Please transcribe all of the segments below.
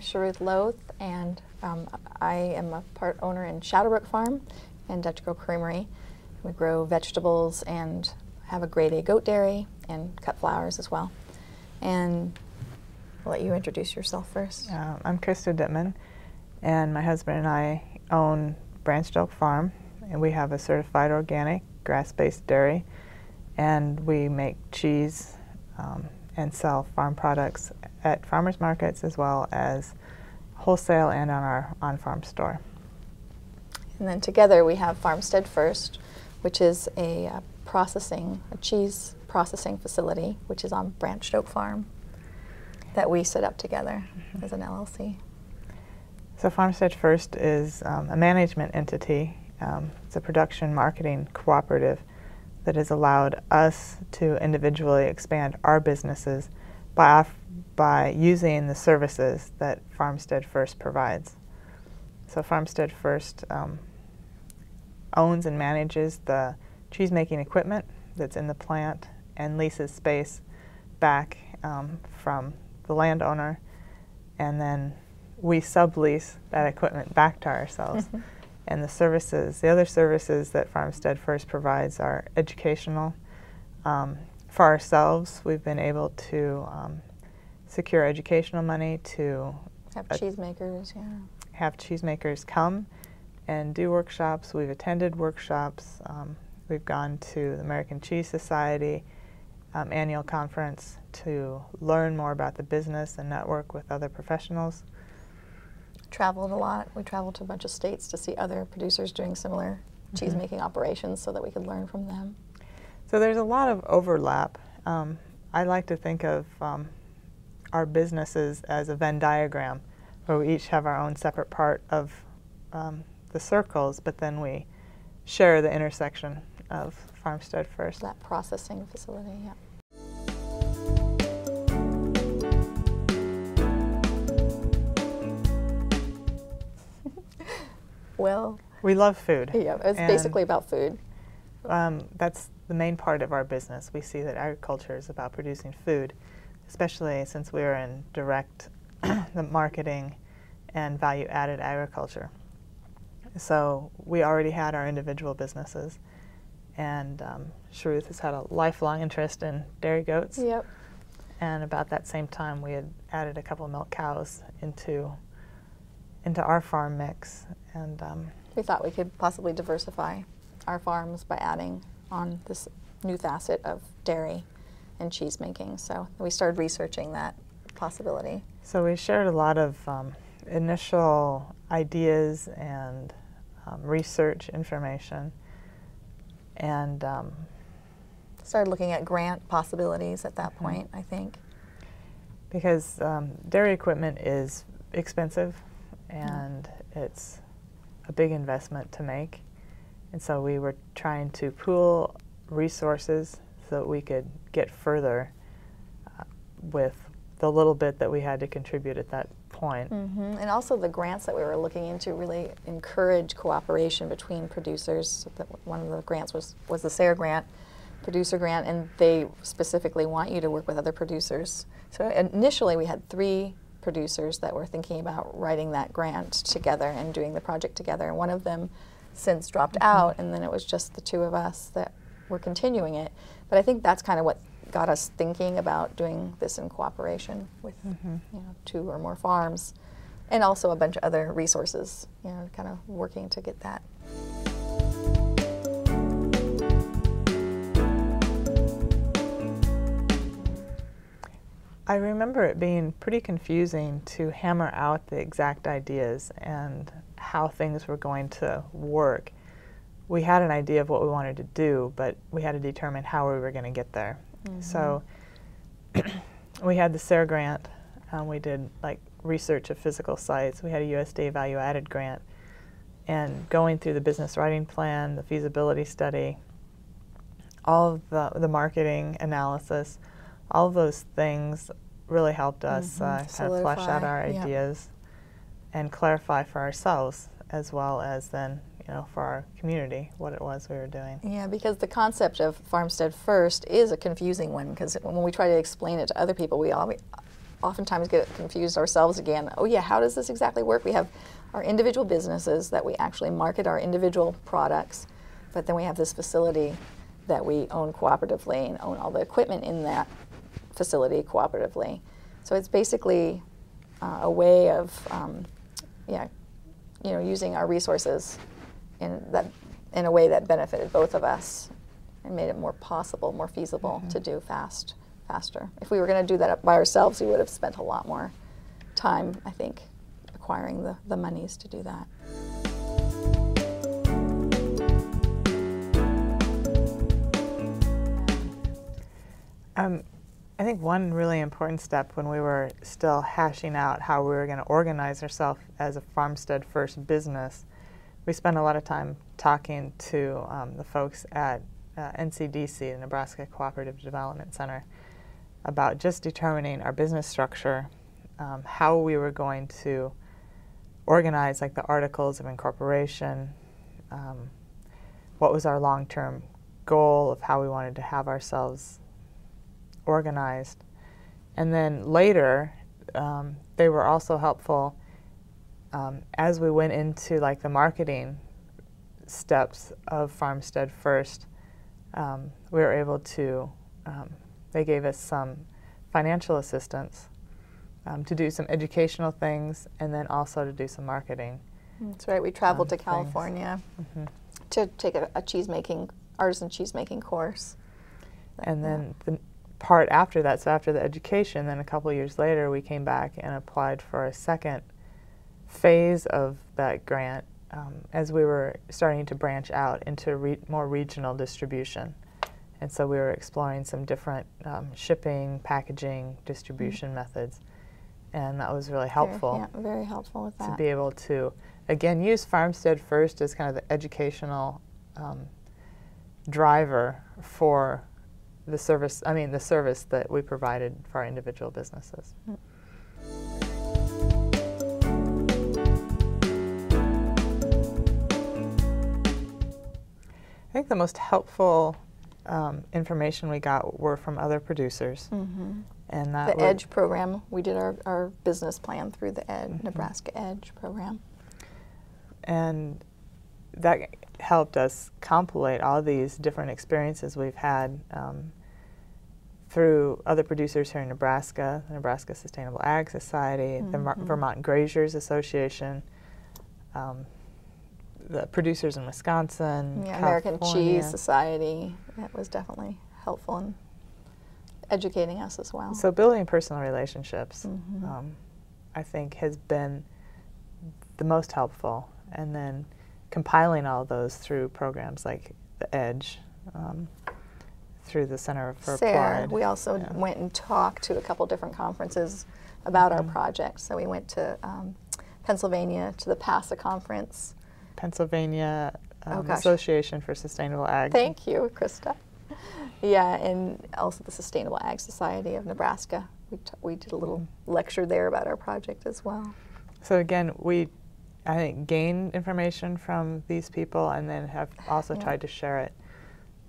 Sharuth Loth, and I am a part owner in Shadowbrook Farm and Dutch Girl Creamery. We grow vegetables and have a grade A goat dairy and cut flowers as well. And I'll let you introduce yourself first. I'm Krista Dittman, and my husband and I own Branched Oak Farm, and we have a certified organic grass-based dairy, and we make cheese and sell farm products at farmers markets as well as wholesale and on our on-farm store. And then together we have Farmstead First, which is a cheese processing facility, which is on Branched Oak Farm, that we set up together as an LLC. So Farmstead First is a management entity. It's a production marketing cooperative that has allowed us to individually expand our businesses by using the services that Farmstead First provides. So Farmstead First owns and manages the cheese-making equipment that's in the plant and leases space back from the landowner, and then we sublease that equipment back to ourselves. And the other services that Farmstead First provides are educational. For ourselves, we've been able to secure educational money to have cheesemakers, have cheesemakers come and do workshops. We've attended workshops. We've gone to the American Cheese Society annual conference to learn more about the business and network with other professionals. Traveled a lot. We traveled to a bunch of states to see other producers doing similar cheese-making operations so that we could learn from them. So there's a lot of overlap. I like to think of our businesses as a Venn diagram, where we each have our own separate part of the circles, but then we share the intersection of Farmstead First. That processing facility, yeah. Well, we love food. Yeah, it's basically about food. That's the main part of our business. We see that agriculture is about producing food, especially since we're in direct the marketing and value-added agriculture. So we already had our individual businesses, and Sharuth has had a lifelong interest in dairy goats. Yep. And about that same time, we had added a couple of milk cows into our farm mix, and we thought we could possibly diversify our farms by adding on this new facet of dairy and cheese making. So we started researching that possibility. So we shared a lot of initial ideas and research information, and started looking at grant possibilities at that point, I think. Because dairy equipment is expensive, and it's a big investment to make. And so we were trying to pool resources so that we could get further with the little bit that we had to contribute at that point. And also the grants that we were looking into really encourage cooperation between producers. One of the grants was the NESARE grant, producer grant, and they specifically want you to work with other producers. So initially we had 3 producers that were thinking about writing that grant together and doing the project together, and one of them since dropped out, and then it was just the 2 of us that were continuing it. But I think that's kind of what got us thinking about doing this in cooperation with 2 or more farms, and also a bunch of other resources, kind of working to get that. I remember it being pretty confusing to hammer out the exact ideas and how things were going to work. We had an idea of what we wanted to do, but we had to determine how we were going to get there. So we had the NESARE grant. We did research of physical sites. We had a USDA value-added grant. And going through the business writing plan, the feasibility study, all of the marketing analysis, all of those things really helped us kind of flesh out our ideas and clarify for ourselves, as well as then for our community, what it was we were doing. Yeah, because the concept of Farmstead First is a confusing one, because when we try to explain it to other people, we oftentimes get confused ourselves again. Oh yeah, how does this exactly work? We have our individual businesses that we actually market our individual products, but then we have this facility that we own cooperatively and own all the equipment in that facility cooperatively. So it's basically a way of, using our resources in a way that benefited both of us and made it more possible, more feasible to do faster. If we were going to do that by ourselves, we would have spent a lot more time, I think, acquiring the monies to do that. I think one really important step when we were still hashing out how we were going to organize ourselves as a Farmstead First business, we spent a lot of time talking to the folks at NCDC, the Nebraska Cooperative Development Center, about just determining our business structure, how we were going to organize like the articles of incorporation, what was our long-term goal of how we wanted to have ourselves organized. And then later, they were also helpful as we went into like the marketing steps of Farmstead First. We were able to, they gave us some financial assistance to do some educational things and then also to do some marketing. That's right. We traveled to California to take a artisan cheese-making course. And then the part after that, so after the education, then a couple of years later, we came back and applied for a second phase of that grant as we were starting to branch out into more regional distribution. And so we were exploring some different shipping, packaging, distribution methods. And that was really helpful. Very helpful with that. To be able to, again, use Farmstead First as kind of the educational driver for the service that we provided for our individual businesses. I think the most helpful information we got were from other producers. And that the EDGE program, we did our business plan through the Nebraska EDGE program. And that helped us compilate all these different experiences we've had through other producers here in Nebraska, the Nebraska Sustainable Ag Society, the Vermont Graziers Association, the producers in Wisconsin, American Cheese Society. That was definitely helpful in educating us as well. So building personal relationships, I think, has been the most helpful. And then compiling all those through programs like the EDGE, through the Center for NESARE. Applied. We also went and talked to a couple different conferences about our project. So we went to Pennsylvania to the PASA conference. Pennsylvania Association for Sustainable Ag. Thank you, Krista. Yeah, and also the Sustainable Ag Society of Nebraska. We did a little lecture there about our project as well. So again, I think, gained information from these people and then have also tried to share it,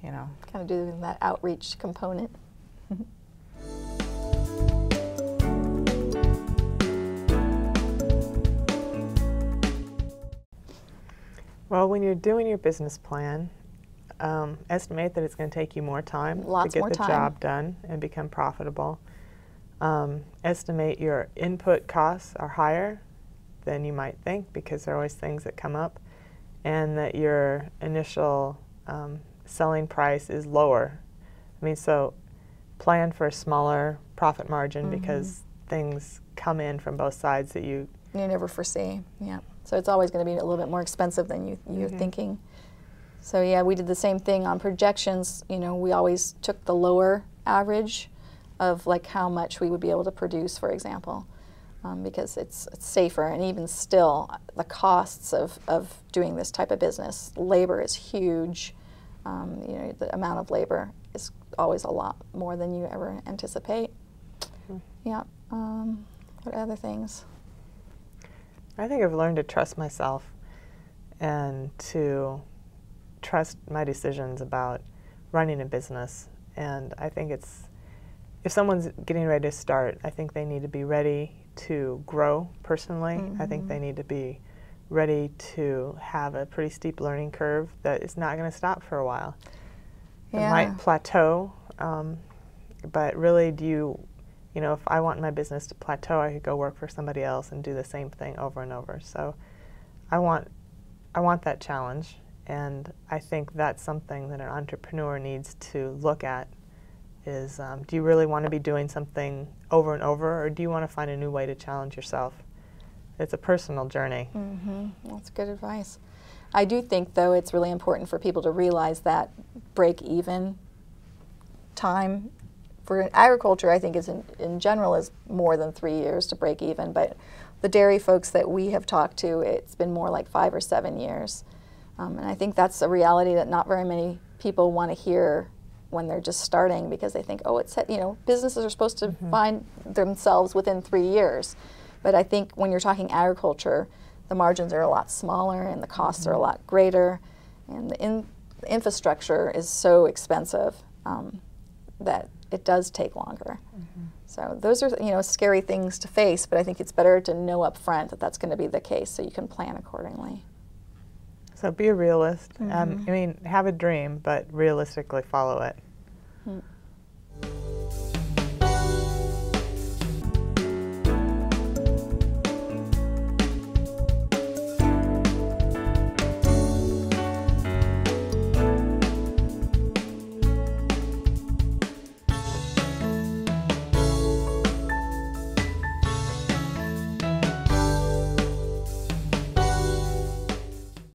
kind of doing that outreach component. Well, when you're doing your business plan, estimate that it's going to take you more time to get the job done and become profitable. Estimate your input costs are higher than you might think because there are always things that come up, and that your initial selling price is lower. So plan for a smaller profit margin because things come in from both sides that you never foresee. Yeah. So it's always going to be a little bit more expensive than you're thinking. So yeah, we did the same thing on projections. We always took the lower average of like how much we would be able to produce, for example, because it's safer. And even still, the costs of doing this type of business, labor is huge. The amount of labor is always a lot more than you ever anticipate. Yeah. What other things? I think I've learned to trust myself and to trust my decisions about running a business. And I think it's if someone's getting ready to start, I think they need to be ready to grow personally. I think they need to be ready to have a pretty steep learning curve that is not going to stop for a while. It might plateau, but really you know, if I want my business to plateau, I could go work for somebody else and do the same thing over and over. So I want that challenge, and I think that's something that an entrepreneur needs to look at is, do you really want to be doing something over and over, or do you want to find a new way to challenge yourself? It's a personal journey. That's good advice. I do think, though, it's really important for people to realize that break-even time for agriculture, I think, is in general is more than 3 years to break even. But the dairy folks that we have talked to, it's been more like 5 or 7 years. And I think that's a reality that not very many people want to hear when they're just starting, because they think, oh, businesses are supposed to find themselves within 3 years. But I think when you're talking agriculture, the margins are a lot smaller and the costs are a lot greater, and the infrastructure is so expensive that it does take longer. So those are scary things to face, but I think it's better to know up front that that's going to be the case so you can plan accordingly. So be a realist. I mean, have a dream, but realistically follow it.